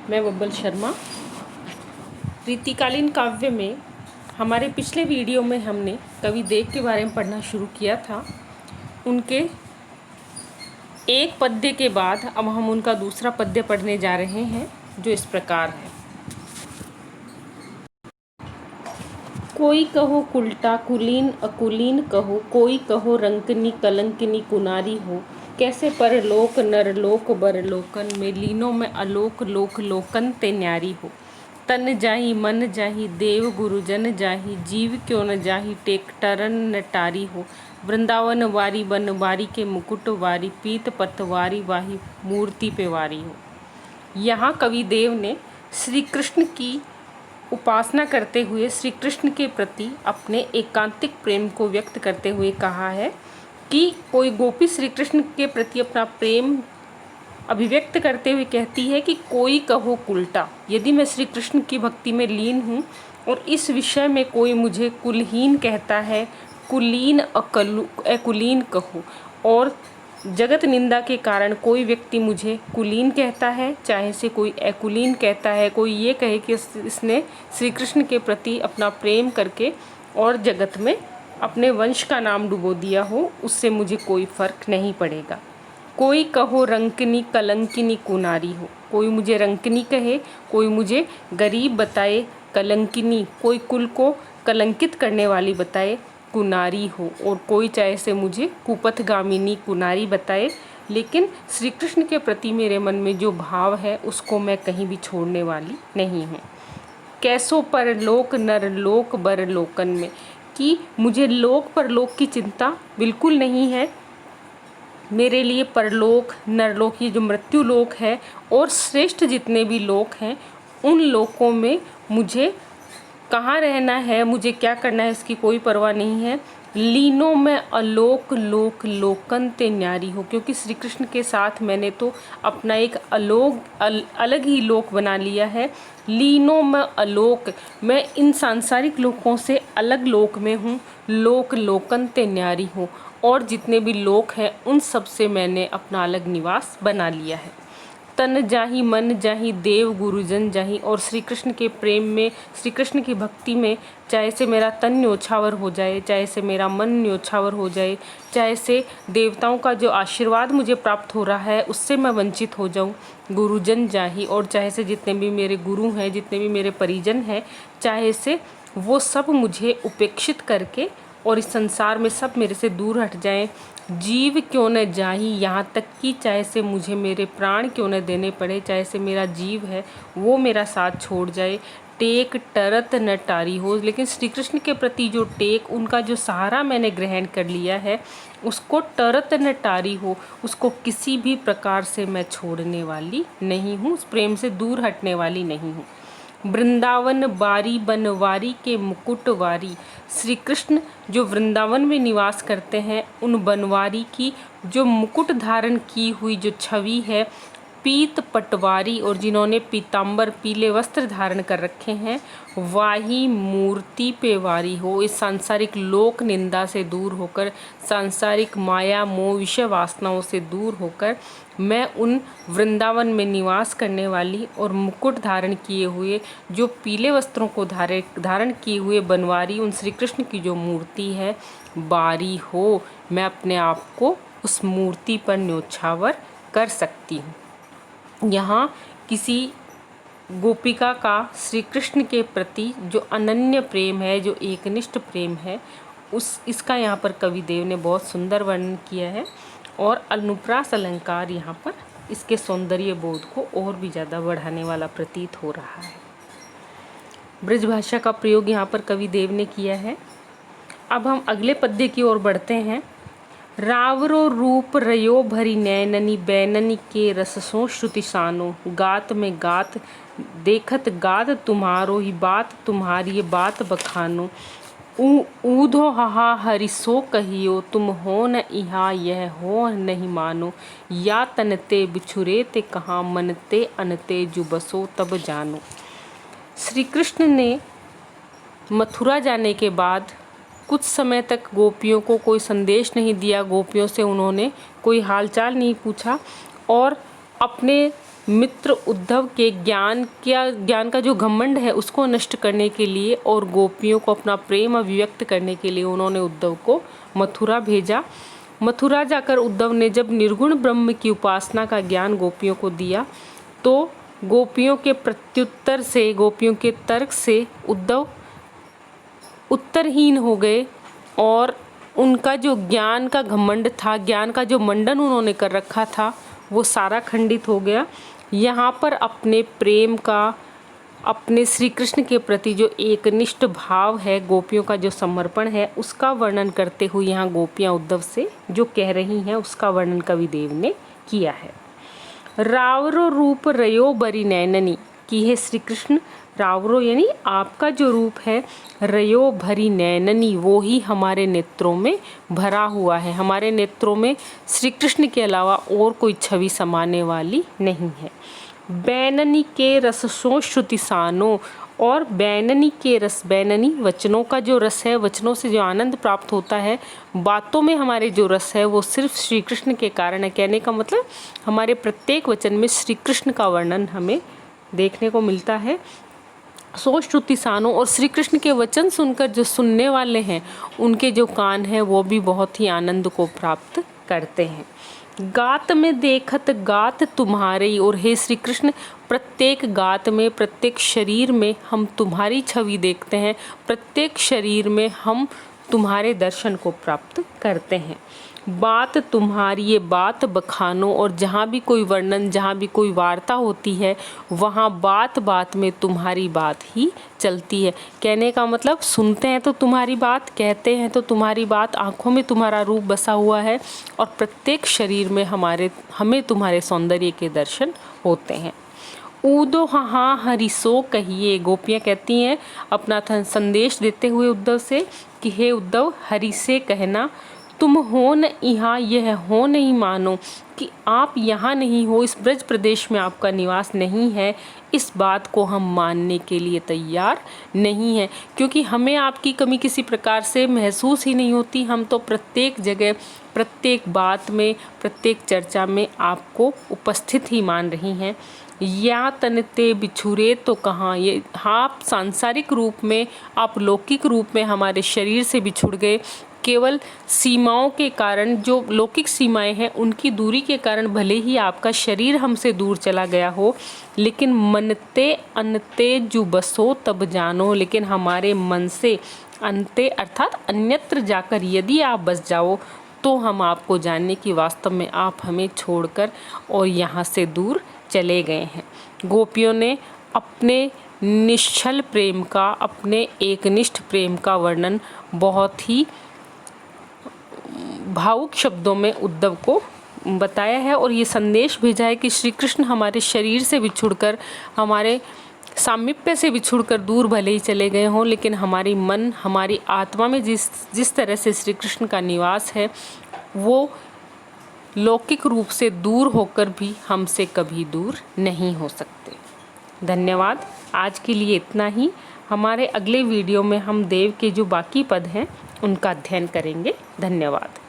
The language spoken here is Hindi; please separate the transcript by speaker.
Speaker 1: मैं बब्बल शर्मा। रीतिकालीन काव्य में हमारे पिछले वीडियो में हमने कवि देव के बारे में पढ़ना शुरू किया था। उनके एक पद्य के बाद अब हम उनका दूसरा पद्य पढ़ने जा रहे हैं, जो इस प्रकार है। कोई कहो कुलटा कुलीन अकुलीन कहो, कोई कहो रंकनी कलंकिनी कुनारी हो। कैसे परलोक नरलोक बरलोकन में, लीनों में अलोक लोक लोकन ते न्यारी हो। तन जाही मन जाही देव गुरुजन जाही, जीव क्यों न जाही टेक टरन नटारी हो। वृंदावन वारी बनवारी के मुकुट वारी, पीत पतवारी वाही मूर्ति पे वारी हो। यहाँ कवि देव ने श्री कृष्ण की उपासना करते हुए श्री कृष्ण के प्रति अपने एकांतिक प्रेम को व्यक्त करते हुए कहा है कि कोई गोपी श्री कृष्ण के प्रति अपना प्रेम अभिव्यक्त करते हुए कहती है कि कोई कहो उल्टा, यदि मैं श्री कृष्ण की भक्ति में लीन हूँ और इस विषय में कोई मुझे कुलहीन कहता है, कुलीन अकुलीन कहो, और जगत निंदा के कारण कोई व्यक्ति मुझे कुलीन कहता है, चाहे से कोई एकुलीन कहता है, कोई ये कहे कि इसने श्री कृष्ण के प्रति अपना प्रेम करके और जगत में अपने वंश का नाम डुबो दिया हो, उससे मुझे कोई फ़र्क नहीं पड़ेगा। कोई कहो रंकनी कलंकिनी कुनारी हो, कोई मुझे रंकनी कहे, कोई मुझे गरीब बताए, कलंकिनी कोई कुल को कलंकित करने वाली बताए, कुनारी हो, और कोई चाहे से मुझे कुपथगामिनी कुनारी बताए, लेकिन श्री कृष्ण के प्रति मेरे मन में जो भाव है उसको मैं कहीं भी छोड़ने वाली नहीं हूँ। कैसो परलोक नरलोक बरलोकन में, कि मुझे लोक परलोक की चिंता बिल्कुल नहीं है। मेरे लिए परलोक नरलोक, ये जो मृत्यु लोक है और श्रेष्ठ जितने भी लोक हैं, उन लोकों में मुझे कहाँ रहना है, मुझे क्या करना है, इसकी कोई परवाह नहीं है। लीनों में अलोक लोक लोकन ते न्यारी हो, क्योंकि श्री कृष्ण के साथ मैंने तो अपना एक अलग ही लोक बना लिया है। लीनों में अलोक, मैं इन सांसारिक लोकों से अलग लोक में हूँ। लोक लोकन ते न्यारी हो, और जितने भी लोक हैं उन सब से मैंने अपना अलग निवास बना लिया है। तन जाही मन जाही देव गुरुजन जाही, और श्री कृष्ण के प्रेम में, श्री कृष्ण की भक्ति में, चाहे से मेरा तन न्योछावर हो जाए, चाहे से मेरा मन न्योछावर हो जाए, चाहे से देवताओं का जो आशीर्वाद मुझे प्राप्त हो रहा है उससे मैं वंचित हो जाऊं, गुरुजन जाही, और चाहे से जितने भी मेरे गुरु हैं, जितने भी मेरे परिजन हैं, चाहे से वो सब मुझे उपेक्षित करके और इस संसार में सब मेरे से दूर हट जाएं। जीव क्यों न जाही, यहाँ तक कि चाहे से मुझे मेरे प्राण क्यों न देने पड़े, चाहे से मेरा जीव है वो मेरा साथ छोड़ जाए। टेक टरत न टारी हो, लेकिन श्री कृष्ण के प्रति जो टेक, उनका जो सहारा मैंने ग्रहण कर लिया है, उसको टरत न टारी हो, उसको किसी भी प्रकार से मैं छोड़ने वाली नहीं हूँ, उस प्रेम से दूर हटने वाली नहीं हूँ। वृंदावन बारी बनवारी के मुकुट वारी, श्री कृष्ण जो वृंदावन में निवास करते हैं, उन बनवारी की जो मुकुट धारण की हुई जो छवि है, पीत पटवारी, और जिन्होंने पीताम्बर पीले वस्त्र धारण कर रखे हैं, वाही मूर्ति पे वारी हो। इस सांसारिक लोक निंदा से दूर होकर, सांसारिक माया मोह विषय वासनाओं से दूर होकर, मैं उन वृंदावन में निवास करने वाली और मुकुट धारण किए हुए, जो पीले वस्त्रों को धारण किए हुए बनवारी, उन श्री कृष्ण की जो मूर्ति है, बारी हो, मैं अपने आप को उस मूर्ति पर न्योछावर कर सकती हूँ। यहाँ किसी गोपिका का श्री कृष्ण के प्रति जो अनन्य प्रेम है, जो एकनिष्ठ प्रेम है, इसका यहाँ पर कवि देव ने बहुत सुंदर वर्णन किया है, और अनुप्रास अलंकार यहाँ पर इसके सौंदर्य बोध को और भी ज़्यादा बढ़ाने वाला प्रतीत हो रहा है। ब्रज भाषा का प्रयोग यहाँ पर कवि देव ने किया है। अब हम अगले पद्य की ओर बढ़ते हैं। रावरो रूप रयो भरी नैननी, बैननी के रससों श्रुतिशानो, गात में गात देखत गात तुम्हारो ही, बात तुम्हारी बात बखानो। ऊधो हाहा हरिसो कहियो, तुम हो न इहा यह हो नहीं मानो। या तनते बिछुरे ते कहाँ, मनते अनते जुबसो तब जानो। श्री कृष्ण ने मथुरा जाने के बाद कुछ समय तक गोपियों को कोई संदेश नहीं दिया, गोपियों से उन्होंने कोई हालचाल नहीं पूछा, और अपने मित्र उद्धव के ज्ञान का जो घमंड है उसको नष्ट करने के लिए और गोपियों को अपना प्रेम अभिव्यक्त करने के लिए उन्होंने उद्धव को मथुरा भेजा। मथुरा जाकर उद्धव ने जब निर्गुण ब्रह्म की उपासना का ज्ञान गोपियों को दिया तो गोपियों के प्रत्युत्तर से, गोपियों के तर्क से उद्धव उत्तरहीन हो गए और उनका जो ज्ञान का घमंड था, ज्ञान का जो मंडन उन्होंने कर रखा था, वो सारा खंडित हो गया। यहाँ पर अपने प्रेम का, अपने श्री कृष्ण के प्रति जो एकनिष्ठ भाव है, गोपियों का जो समर्पण है, उसका वर्णन करते हुए यहाँ गोपियाँ उद्धव से जो कह रही हैं उसका वर्णन कविदेव ने किया है। रावरो रूप रयो बरी नैननी, कि हे श्री कृष्ण, रावरो यानी आपका जो रूप है, रयो भरी नैननी, वो ही हमारे नेत्रों में भरा हुआ है। हमारे नेत्रों में श्री कृष्ण के अलावा और कोई छवि समाने वाली नहीं है। बैननी के रसों श्रुतिसानो, और बैननी के रस, बैननी वचनों का जो रस है, वचनों से जो आनंद प्राप्त होता है, बातों में हमारे जो रस है वो सिर्फ श्री कृष्ण के कारण है। कहने का मतलब हमारे प्रत्येक वचन में श्री कृष्ण का वर्णन हमें देखने को मिलता है। सो श्रुतिसानों, और श्री कृष्ण के वचन सुनकर जो सुनने वाले हैं उनके जो कान हैं वो भी बहुत ही आनंद को प्राप्त करते हैं। गात में देखत गात तुम्हारे, और हे श्री कृष्ण, प्रत्येक गात में, प्रत्येक शरीर में हम तुम्हारी छवि देखते हैं, प्रत्येक शरीर में हम तुम्हारे दर्शन को प्राप्त करते हैं। बात तुम्हारी ये बात बखानो, और जहाँ भी कोई वर्णन, जहाँ भी कोई वार्ता होती है वहाँ बात बात में तुम्हारी बात ही चलती है। कहने का मतलब सुनते हैं तो तुम्हारी बात, कहते हैं तो तुम्हारी बात, आँखों में तुम्हारा रूप बसा हुआ है और प्रत्येक शरीर में हमें तुम्हारे सौंदर्य के दर्शन होते हैं। ऊदो हाँ हरिसो कहिए, गोपियाँ कहती हैं अपना संदेश देते हुए उद्धव से कि हे उद्धव, हरि से कहना, तुम हो न यहाँ, यह हो नहीं मानो, कि आप यहाँ नहीं हो, इस ब्रज प्रदेश में आपका निवास नहीं है, इस बात को हम मानने के लिए तैयार नहीं हैं, क्योंकि हमें आपकी कमी किसी प्रकार से महसूस ही नहीं होती। हम तो प्रत्येक जगह, प्रत्येक बात में, प्रत्येक चर्चा में आपको उपस्थित ही मान रही हैं। या तनते बिछुरे तो कहाँ, ये आप सांसारिक रूप में, आप लौकिक रूप में हमारे शरीर से बिछुड़ गए। केवल सीमाओं के कारण, जो लौकिक सीमाएं हैं उनकी दूरी के कारण भले ही आपका शरीर हमसे दूर चला गया हो, लेकिन मनते अनते जो बसो तब जानो, लेकिन हमारे मन से अंते अर्थात अन्यत्र जाकर यदि आप बस जाओ तो हम आपको जानने की वास्तव में आप हमें छोड़कर और यहाँ से दूर चले गए हैं। गोपियों ने अपने निश्चल प्रेम का, अपने एकनिष्ठ प्रेम का वर्णन बहुत ही भावुक शब्दों में उद्धव को बताया है और ये संदेश भेजा है कि श्री कृष्ण हमारे शरीर से बिछुड़कर, हमारे सामीप्य से बिछुड़कर दूर भले ही चले गए हों, लेकिन हमारी मन, हमारी आत्मा में जिस तरह से श्री कृष्ण का निवास है वो लौकिक रूप से दूर होकर भी हमसे कभी दूर नहीं हो सकते। धन्यवाद। आज के लिए इतना ही। हमारे अगले वीडियो में हम देव के जो बाकी पद हैं उनका अध्ययन करेंगे। धन्यवाद।